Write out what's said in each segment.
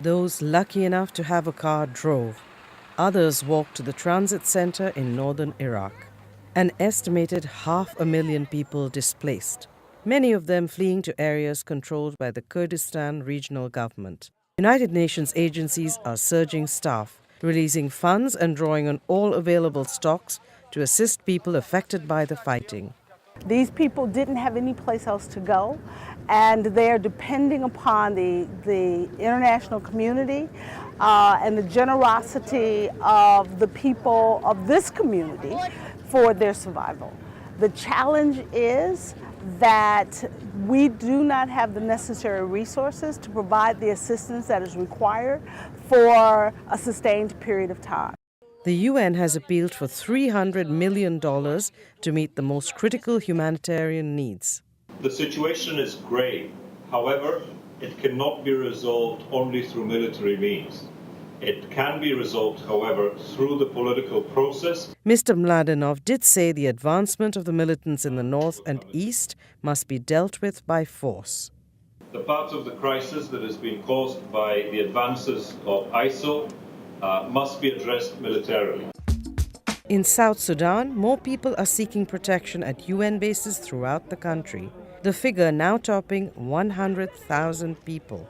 Those lucky enough to have a car drove. Others walked to the transit center in northern Iraq. An estimated 500,000 people displaced, many of them fleeing to areas controlled by the Kurdistan regional government. United Nations agencies are surging staff, releasing funds and drawing on all available stocks to assist people affected by the fighting. These people didn't have any place else to go, and they're depending upon the international community and the generosity of the people of this community for their survival. The challenge is that we do not have the necessary resources to provide the assistance that is required for a sustained period of time. The UN has appealed for $300 million to meet the most critical humanitarian needs. The situation is grave. However, it cannot be resolved only through military means. It can be resolved, however, through the political process. Mr. Mladenov did say the advancement of the militants in the north and east must be dealt with by force. The part of the crisis that has been caused by the advances of ISIL must be addressed militarily. In South Sudan, more people are seeking protection at UN bases throughout the country, the figure now topping 100,000 people.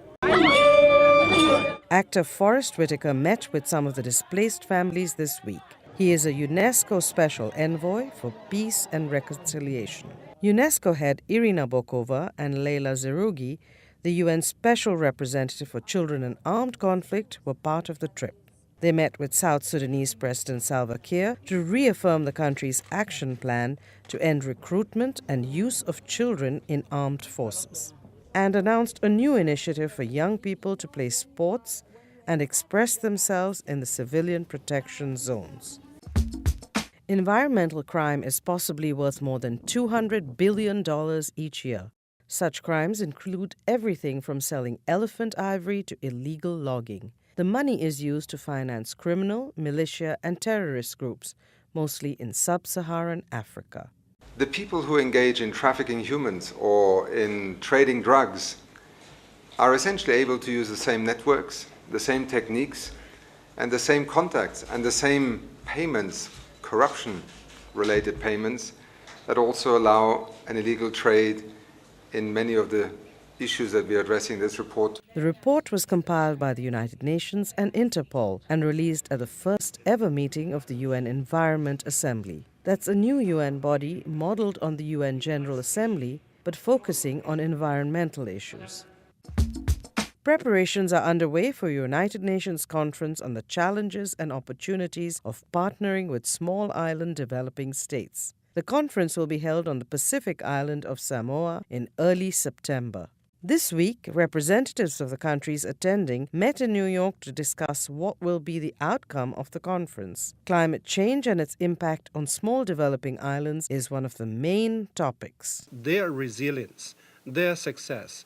Actor Forrest Whitaker met with some of the displaced families this week. He is a UNESCO Special Envoy for Peace and Reconciliation. UNESCO head Irina Bokova and Leila Zerougi, the UN Special Representative for Children in Armed Conflict, were part of the trip. They met with South Sudanese President Salva Kiir to reaffirm the country's action plan to end recruitment and use of children in armed forces, and announced a new initiative for young people to play sports and express themselves in the civilian protection zones. Environmental crime is possibly worth more than $200 billion each year. Such crimes include everything from selling elephant ivory to illegal logging. The money is used to finance criminal, militia, and terrorist groups, mostly in sub-Saharan Africa. The people who engage in trafficking humans or in trading drugs are essentially able to use the same networks, the same techniques, and the same contacts, and the same payments, corruption-related payments, that also allow an illegal trade in many of the issues that we are addressing in this report. The report was compiled by the United Nations and Interpol and released at the first ever meeting of the UN Environment Assembly. That's a new UN body modeled on the UN General Assembly, but focusing on environmental issues. Preparations are underway for a United Nations conference on the challenges and opportunities of partnering with small island developing states. The conference will be held on the Pacific island of Samoa in early September. This week, representatives of the countries attending met in New York to discuss what will be the outcome of the conference. Climate change and its impact on small developing islands is one of the main topics. Their resilience, their success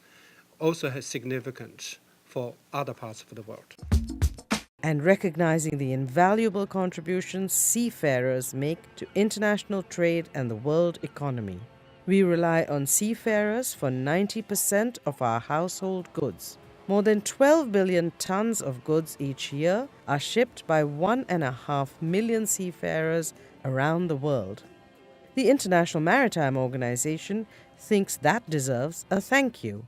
also has significance for other parts of the world. And recognizing the invaluable contributions seafarers make to international trade and the world economy. We rely on seafarers for 90% of our household goods. More than 12 billion tons of goods each year are shipped by 1.5 million seafarers around the world. The International Maritime Organization thinks that deserves a thank you.